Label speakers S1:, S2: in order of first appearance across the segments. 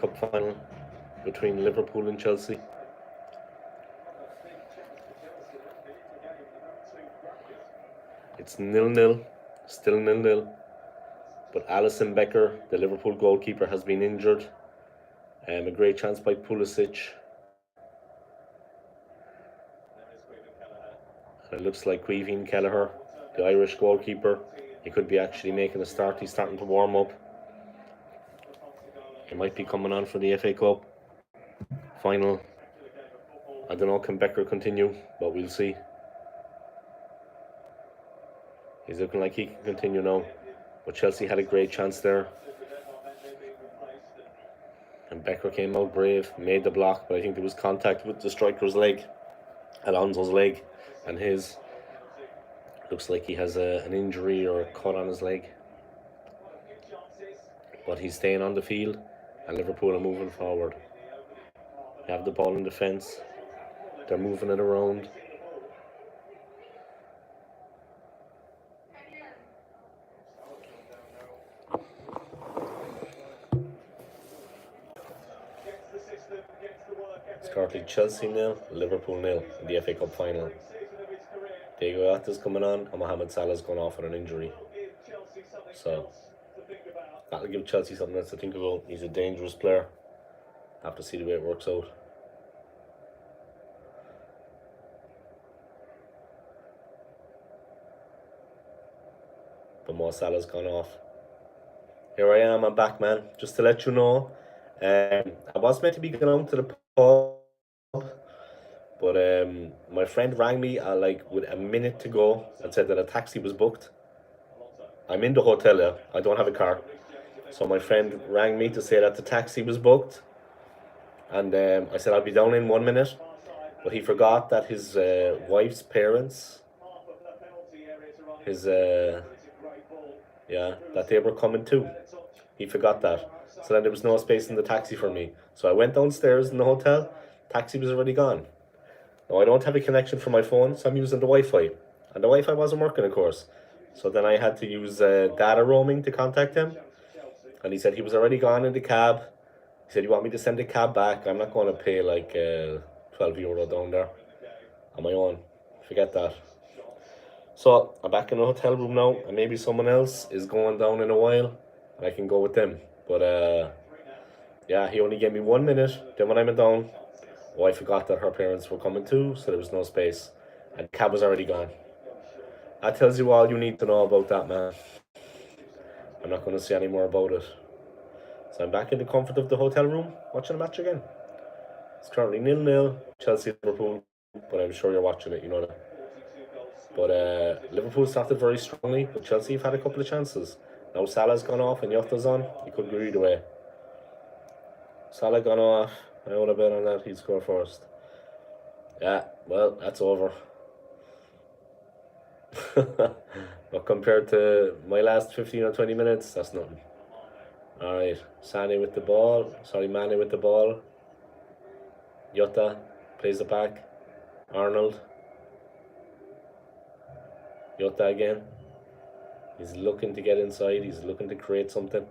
S1: Cup final between Liverpool and Chelsea. It's 0-0, still 0-0. But Alisson Becker, the Liverpool goalkeeper, has been injured. A great chance by Pulisic. And it looks like Caoimhín Kelleher, the Irish goalkeeper, he could be actually making a start. He's starting to warm up. He might be coming on for the FA Cup final. I don't know, can Becker continue? But we'll see. He's looking like he can continue now. But Chelsea had a great chance there. And Becker came out brave, made the block, but I think there was contact with the striker's leg, Alonso's leg, and his. Looks like he has an injury or a cut on his leg. But he's staying on the field, and Liverpool are moving forward. They have the ball in defence. They're moving it around. It's currently Chelsea 0, Liverpool 0 in the FA Cup final. Diego Jota's coming on, and Mohamed Salah's gone off with an injury. So that'll give Chelsea something else to think about. He's a dangerous player. Have to see the way it works out. But Mo Salah's gone off. Here I am, I'm back, man. Just to let you know, I was meant to be going out to the pub, but my friend rang me with a minute to go and said that a taxi was booked. I'm in the hotel now. I don't have a car. So my friend rang me to say that the taxi was booked. And I said I'll be down in 1 minute. But he forgot that his wife's parents, that they were coming too. He forgot that. So then there was no space in the taxi for me. So I went downstairs in the hotel. Taxi was already gone. Now I don't have a connection for my phone, so I'm using the Wi-Fi. And the Wi-Fi wasn't working, of course. So then I had to use data roaming to contact him. And he said he was already gone in the cab. He said, you want me to send the cab back? I'm not going to pay like €12 down there on my own. Forget that. So I'm back in the hotel room now, and maybe someone else is going down in a while, and I can go with them. But yeah, he only gave me 1 minute. Then when I went down, I forgot that her parents were coming too, so there was no space, and the cab was already gone. That tells you all you need to know about that, man. I'm not going to say any more about it. So I'm back in the comfort of the hotel room, watching the match again. It's currently 0-0, Chelsea-Liverpool, but I'm sure you're watching it, you know that. But Liverpool started very strongly, but Chelsea have had a couple of chances. Now Salah's gone off and Jota's on. He could go either way. Salah gone off. I would have bet on that. He'd score first. Yeah, well, that's over. But compared to my last 15 or 20 minutes, that's nothing. Alright, Mane with the ball. Jota plays it back. Arnold. Jota again. He's looking to get inside. He's looking to create something.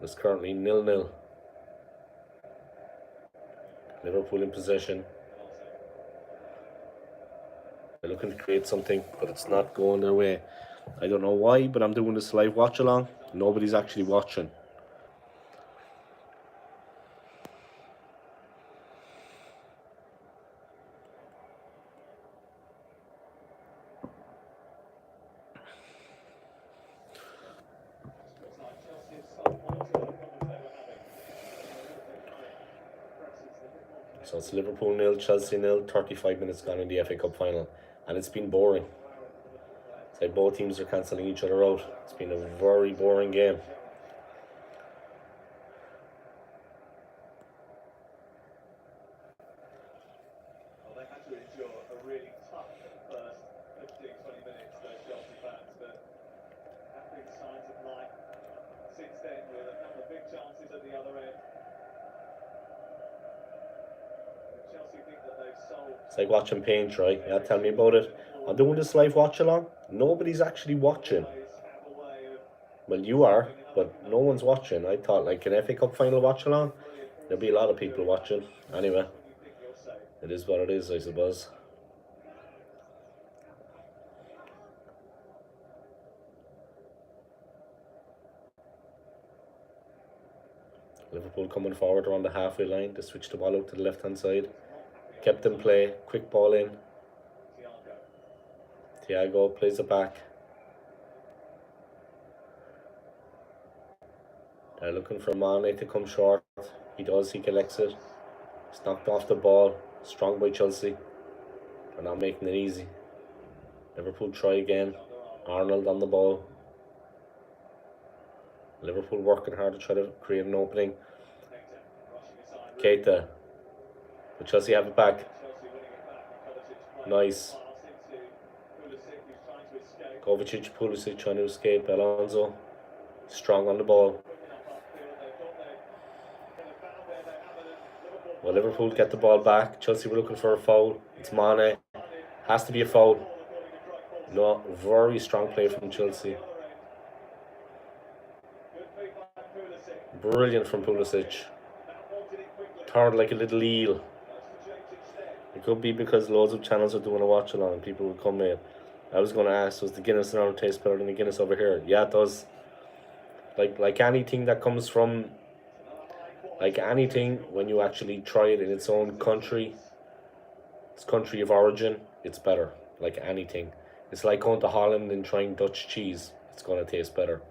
S1: It's currently 0-0. Liverpool in possession. They're looking to create something, but it's not going their way. I don't know why, but I'm doing this live watch along. Nobody's actually watching. So it's Liverpool 0, Chelsea 0, 35 minutes gone in the FA Cup final. And it's been boring. It's like both teams are cancelling each other out. It's been a very boring game.
S2: Well, they had to endure a really tough first 15, 20 minutes, those Chelsea fans, but have been signs of life since then with a couple of big chances at the other end.
S1: It's like watching paint, right? Yeah, tell me about it. I'm doing this live watch along. Nobody's actually watching. Well, you are. but no one's watching. I thought like an FA Cup final watch along, there'll be a lot of people watching. Anyway, it is what it is, I suppose. Liverpool coming forward around the halfway line. They switched the ball out to the left hand side. Kept in play. Quick ball in. Thiago plays it back. They're looking for Mane to come short. He does. He collects it. He's knocked off the ball. Strong by Chelsea. They're not making it easy. Liverpool try again. Arnold on the ball. Liverpool working hard to try to create an opening. Keita. But Chelsea have it back. Nice. Kovacic, Pulisic trying to escape. Alonso. Strong on the ball. Well, Liverpool get the ball back. Chelsea were looking for a foul. It's Mane. Has to be a foul. No, very strong play from Chelsea. Brilliant from Pulisic. Turned like a little eel. It could be because loads of channels are doing a watch along and people will come in. I was going to ask, does the Guinness around taste better than the Guinness over here? Yeah, it does. Like anything that comes from, like anything, when you actually try it in its own country, its country of origin, it's better. Like anything. It's like going to Holland and trying Dutch cheese. It's going to taste better.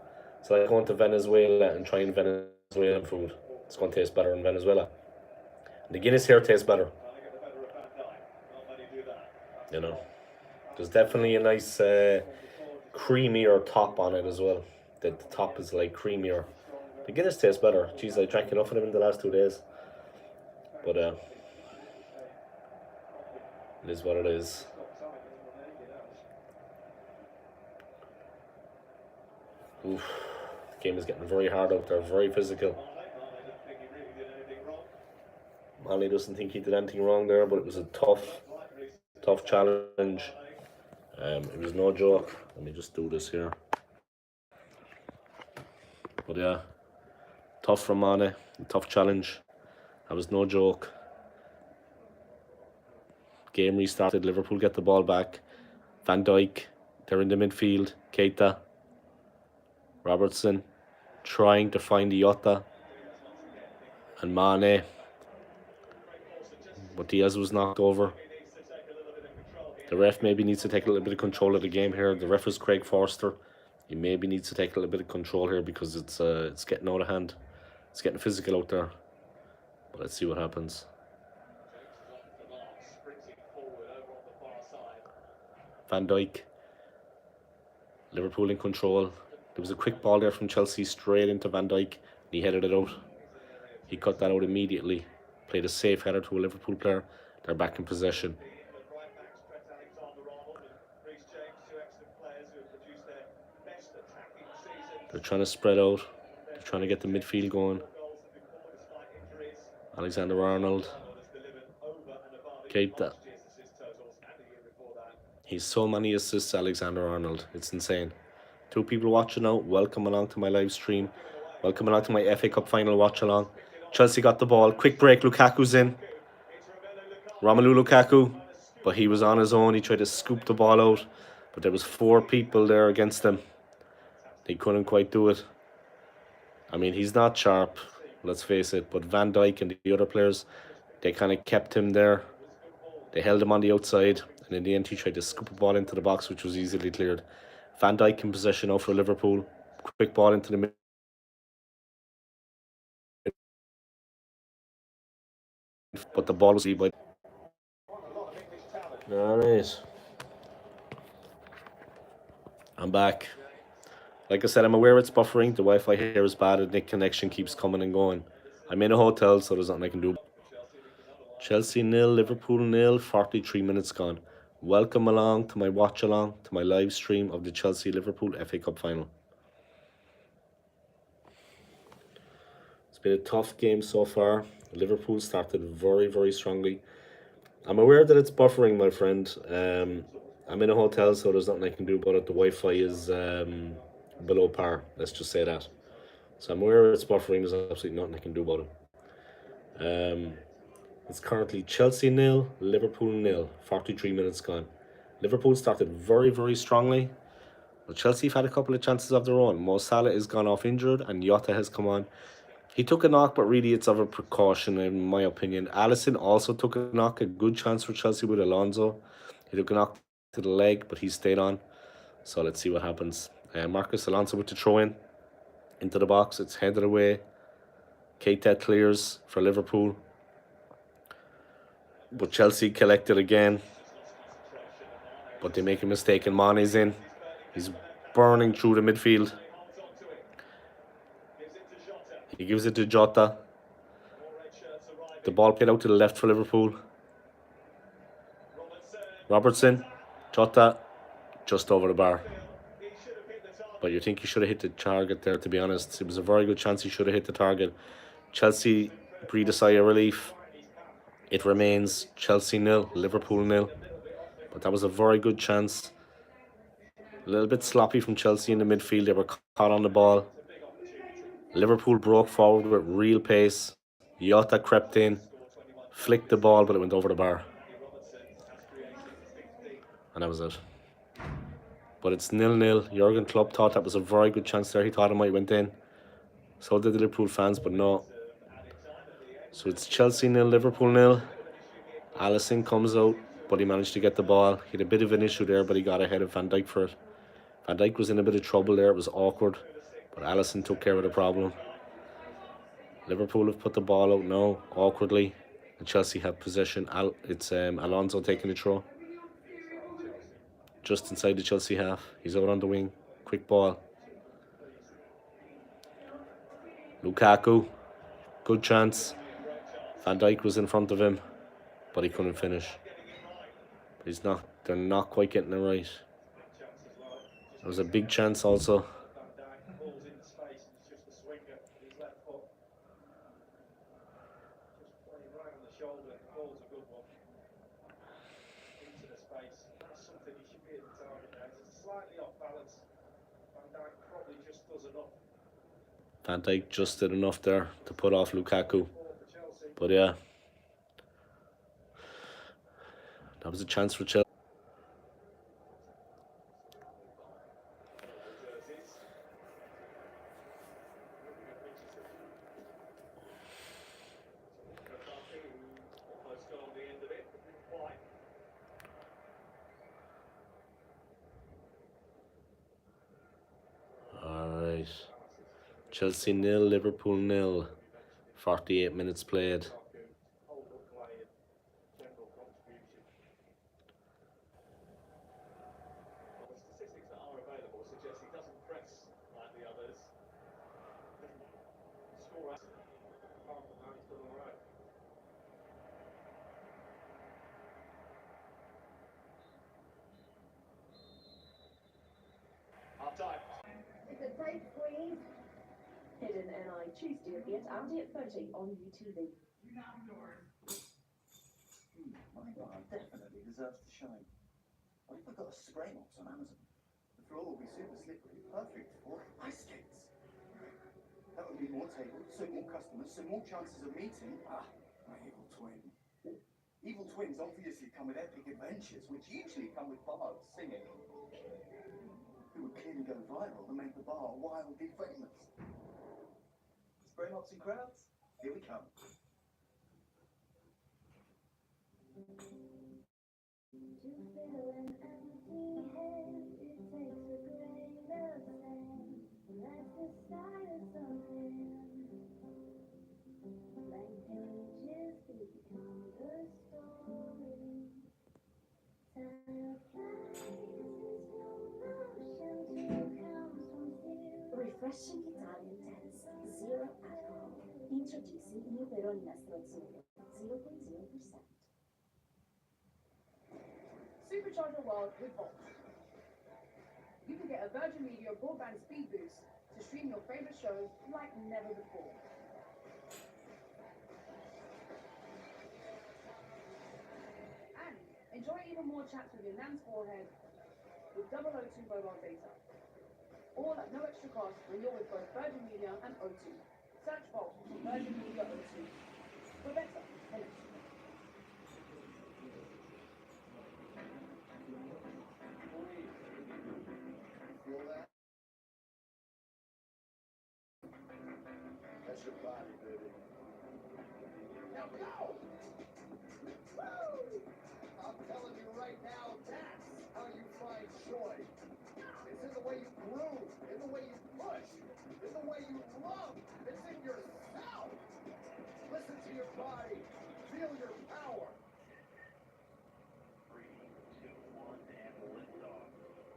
S1: It's like going to Venezuela and trying Venezuelan food. It's going to taste better in Venezuela. The Guinness here tastes better. You know, there's definitely a nice creamier top on it as well. The top is like creamier. The Guinness tastes better. Jeez, I drank enough of them in the last 2 days. But it is what it is. Oof. The game is getting very hard out there, very physical. Mane doesn't think he did anything wrong there, but it was a tough challenge. It was no joke. Let me just do this here. But yeah, tough from Mane, tough challenge. That was no joke. Game restarted. Liverpool get the ball back. Van Dijk, they're in the midfield. Keita, Robertson, trying to find Iota and Mane, but Diaz was knocked over. The ref maybe needs to take a little bit of control of the game here. The ref is Craig Forster. He maybe needs to take a little bit of control here because it's getting out of hand. It's getting physical out there. But let's see what happens. Van Dijk. Liverpool in control. There was a quick ball there from Chelsea straight into Van Dijk. He headed it out. He cut that out immediately. Played a safe header to a Liverpool player. They're back in possession. They're trying to spread out. They're trying to get the midfield going. Alexander-Arnold. Keita. He's so many assists, Alexander-Arnold. It's insane. 2 people watching now. Welcome along to my live stream. Welcome along to my FA Cup final watch along. Chelsea got the ball. Quick break. Lukaku's in. Romelu Lukaku. But he was on his own. He tried to scoop the ball out. But there was 4 people there against him. They couldn't quite do it. I mean, he's not sharp, let's face it. But Van Dijk and the other players, they kind of kept him there. They held him on the outside. And in the end, he tried to scoop a ball into the box, which was easily cleared. Van Dijk in possession now for Liverpool. Quick ball into the middle. But the ball was by. Alright. I'm back. Like I said, I'm aware it's buffering. The Wi-Fi here is bad and the connection keeps coming and going. I'm in a hotel, so there's nothing I can do. Chelsea 0, Liverpool 0, 43 minutes gone. Welcome along to my watch along, to my live stream of the Chelsea-Liverpool FA Cup final. It's been a tough game so far. Liverpool started very, very strongly. I'm aware that it's buffering, my friend. I'm in a hotel, so there's nothing I can do about it. The Wi-Fi is below par. Let's just say that. So I'm aware it's buffering. There's absolutely nothing I can do about it. It's currently Chelsea 0, Liverpool 0. 43 minutes gone. Liverpool started very, very strongly. But Chelsea have had a couple of chances of their own. Mo Salah is gone off injured and Jota has come on. He took a knock, but really it's of a precaution in my opinion. Alisson also took a knock, a good chance for Chelsea with Alonso. He took a knock to the leg, but he stayed on. So let's see what happens. Marcus Alonso with the throw in into the box. It's headed away. Keita clears for Liverpool. But Chelsea collected again. But they make a mistake and Mane's in. He's burning through the midfield. He gives it to Jota. The ball played out to the left for Liverpool. Robertson. Jota. Just over the bar. But you think he should have hit the target there, to be honest. It was a very good chance he should have hit the target. Chelsea breathe a sigh of relief. It remains Chelsea 0, Liverpool 0. But that was a very good chance. A little bit sloppy from Chelsea in the midfield. They were caught on the ball. Liverpool broke forward with real pace. Jota crept in, flicked the ball, but it went over the bar. And that was it. But it's 0-0. Jurgen Klopp thought that was a very good chance there. He thought it might went in. So did the Liverpool fans, but no. So it's Chelsea 0, Liverpool 0. Alisson comes out, but he managed to get the ball. He had a bit of an issue there, but he got ahead of Van Dijk for it. Van Dijk was in a bit of trouble there. It was awkward, but Alisson took care of the problem. Liverpool have put the ball out now, awkwardly, and Chelsea have possession. It's Alonso taking the throw. Just inside the Chelsea half. He's out on the wing. Quick ball. Lukaku. Good chance. Van Dijk was in front of him, but he couldn't finish. They're not quite getting it right. There was a big chance also. Van Dijk just did enough there to put off Lukaku. But yeah, that was a chance for Chelsea. Alright. Chelsea 0, Liverpool 0. 48 minutes played.
S3: It's a great squeeze. Hidden NI Tuesday at 8:30 on UTV.
S4: My bar definitely deserves to shine. What if I got a spray box on Amazon? The floor will be super slippery, perfect for ice skates. That would be more tables, so more customers, so more chances of meeting. My evil twin. Evil twins obviously come with epic adventures, which usually come with bards singing. Who would clearly go viral and make the bar wildly famous. Spray mops and crowds? Here we come.
S3: Refreshing Italian taste, zero alcohol. Introducing new Verona Strazzurro, 0.0%.
S5: Supercharge your world with Volt. You can get a Virgin Media broadband speed boost to stream your favorite shows like never before. And enjoy even more chats with your nan's forehead with 002 mobile data. all at no extra cost when you're with both Virgin Media and O2. Search Volt for Virgin Media O2. For better connection.
S4: Feel that? That's your body, baby. Now go! Woo! I'm telling you right now, that's how you find joy. It's in the way you groove, in the way you push, in the way you love. It's in yourself. Listen to your body. Feel your power.
S6: 3, 2, 1, and lift off.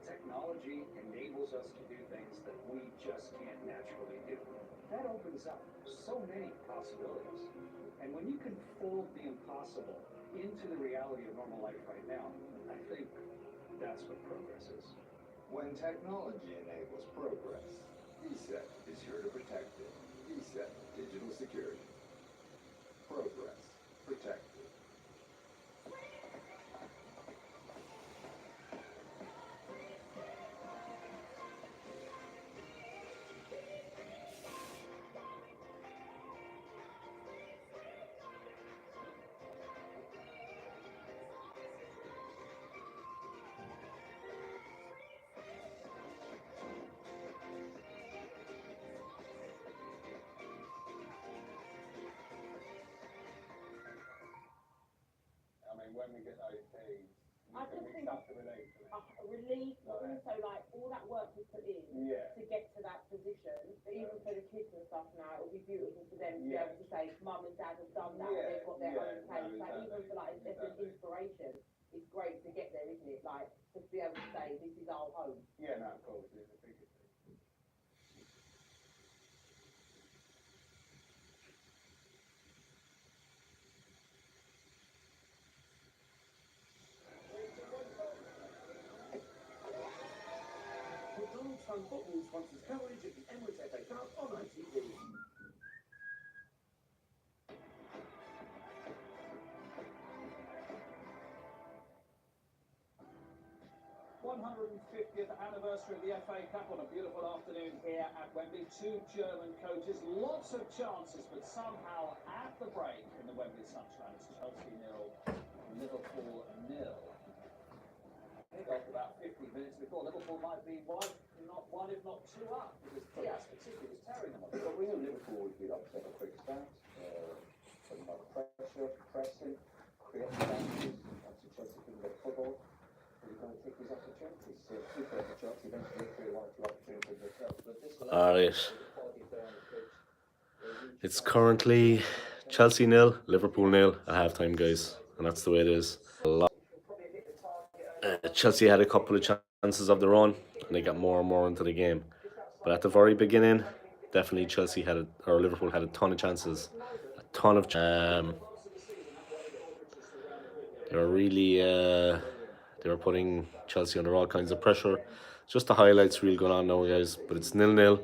S6: Technology enables us to do things that we just can't naturally do. That opens up so many possibilities. And when you can fold the impossible into the reality of normal life right now, I think that's what progress is.
S4: When technology enables progress, ESET is here to protect it. ESET, digital security. Progress, protected.
S2: I mean, when we get those keys,
S7: I just think
S2: stuff to relate to it.
S7: a relief, but also like all that work we put in
S2: Yeah.
S7: to get to that position. But even for the kids and stuff now, it'll be beautiful for them to be
S2: Yeah.
S7: able to say, Mum and Dad have done that.
S2: Yeah,
S7: They've got their
S2: yeah,
S7: own place.
S2: no,
S7: Like even for like just an
S2: exactly.
S7: inspiration, it's great to get there, isn't it? Like just be able to say, this is our home.
S2: Yeah, no, of course, it's the biggest thing.
S8: McDonald's Fun Football sponsors coverage of the Emirates FA Cup on ITV.
S6: 150th anniversary of the FA Cup on a beautiful afternoon here at Wembley. 2 German coaches, lots of chances, but somehow at the break in the Wembley sunshine, it's Chelsea 0, Liverpool 0. After about 50 minutes before, Liverpool might be one if not 2 up, because Diaz particularly was tearing them up.
S9: But we knew Liverpool would be up to have a quick start, put them under pressure, pressing, create chances. Obviously Chelsea couldn't get football. He's going to take these opportunities. So two for Chelsea, eventually create 1 or 2 opportunities themselves. But this
S1: Alright. It's currently Chelsea 0, Liverpool 0 at halftime, guys. And that's the way it is. Chelsea had a couple of chances of their own, and they got more and more into the game. But at the very beginning, definitely Liverpool had a ton of chances. A ton of they were really they were putting Chelsea under all kinds of pressure. Just the highlights really going on now, guys. But it's 0-0.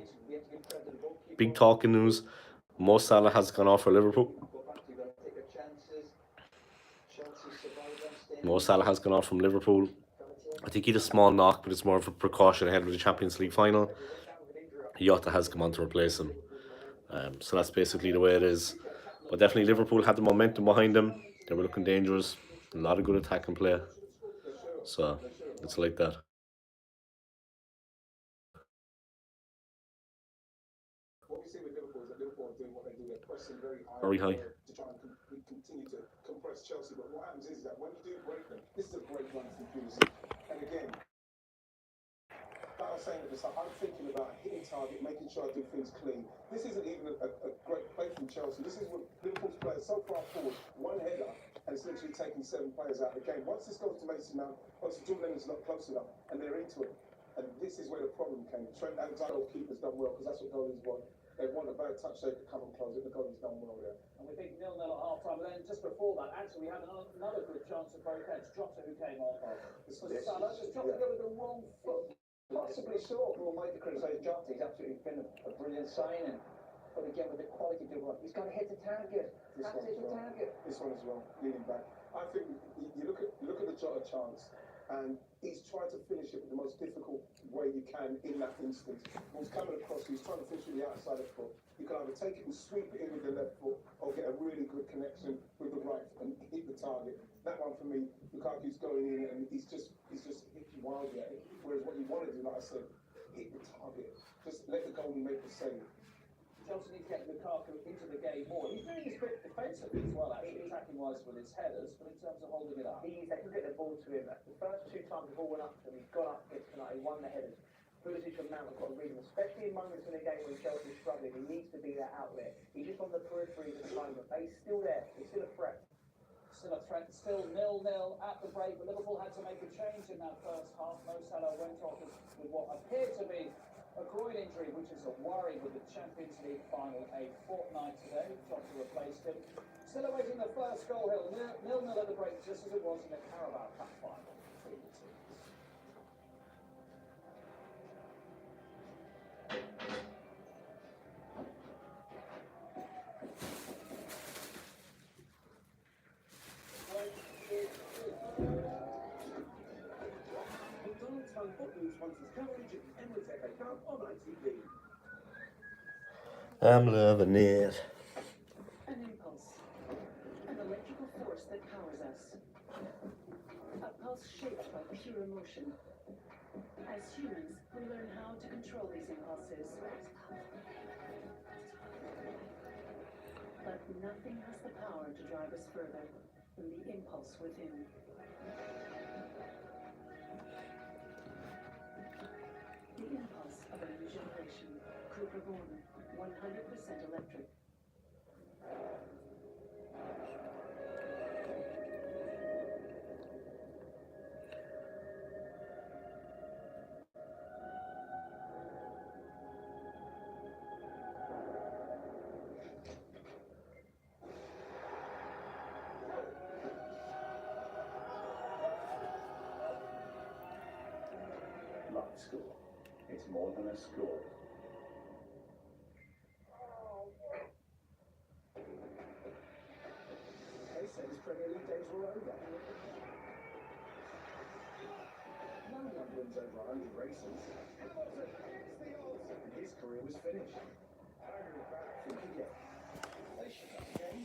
S1: Big talking news. Mo Salah has gone off for Liverpool. Mo Salah has gone off from Liverpool. I think he had a small knock, but it's more of a precaution ahead of the Champions League final. Jota has come on to replace him. So that's basically the way it is. But definitely Liverpool had the momentum behind them. They were looking dangerous. A lot of good attacking play. So it's like that.
S8: What we see with Liverpool is that Liverpool are doing what they do. They're pressing very high.
S1: Very high.
S8: To try and continue to compress Chelsea. But what happens is that when you do break them, this is a great run from Pulisic. And again, like I was saying at the start, I'm thinking about hitting target, making sure I do things clean. This isn't even a great play from Chelsea. This is what Liverpool's players so far forward, one header, and it's literally taking 7 players out of the game. Once this goes to Mason Mount, obviously Jordan Lennon is not close enough, and they're into it. And this is where the problem came. Trent Alexander keeper's done well, because that's what goalies want. They want a bad touch, they could come and close it. The goalie's done well there.
S6: And we think 0-0 at half time. Then just before that, actually, we had another good chance of both ends. Jota, who came off. This was Salah. Just Jota go with the wrong foot.
S9: Possibly so. People might have criticised Jota. He's absolutely been a brilliant signing. But again, with the quality of the work, he's got to hit the target.
S8: This one as well. This one as well, leaning back. I think you look at the Jota chance. and he's trying to finish it with the most difficult way you can in that instance. When he's coming across, he's trying to finish with the outside of the foot. You can either take it and sweep it in with the left foot, or get a really good connection with the right and hit the target. That one for me, Lukaku's going in and he's just hitting wildly at it. Whereas what you want to do, like I said, hit the target. Just let the goalie make the save.
S6: Chelsea need to get Lukaku into the game more. He's doing his bit defensively as well, actually, attacking-wise with his headers, but in terms of holding it up.
S9: They can get the ball to him. The first two times the ball went up to him, he got up against tonight, he won the headers. Pulisic and Mount have got a reason, especially in moments in a game when Chelsea's struggling. He needs to be that outlet. He's just on the periphery at the moment, but he's still there. He's still a threat.
S6: Still a threat, still 0-0 at the break, but Liverpool had to make a change in that first half. Mo Salah went off with what appeared to be a groin injury, which is a worry with the Champions League final a fortnight today. Jota replaced him. Still awaiting the first goal here. 0-0 at the break, just as it was in the Carabao Cup final between the teams.
S4: McDonald's Home Football sponsors coverage of the Emirates FA Cup on ITV.
S1: I'm loving it.
S3: An impulse. An electrical force that powers us. A pulse shaped by pure emotion. As humans, we learn how to control these impulses. But nothing has the power to drive us further than the impulse within. The impulse of a new generation. Cooper Born, 100% electric.
S9: Like Skool. It's more than a school.
S4: They said his Premier League days were over. No one wins over 100 races. And his career was finished. Think again. They should have the game.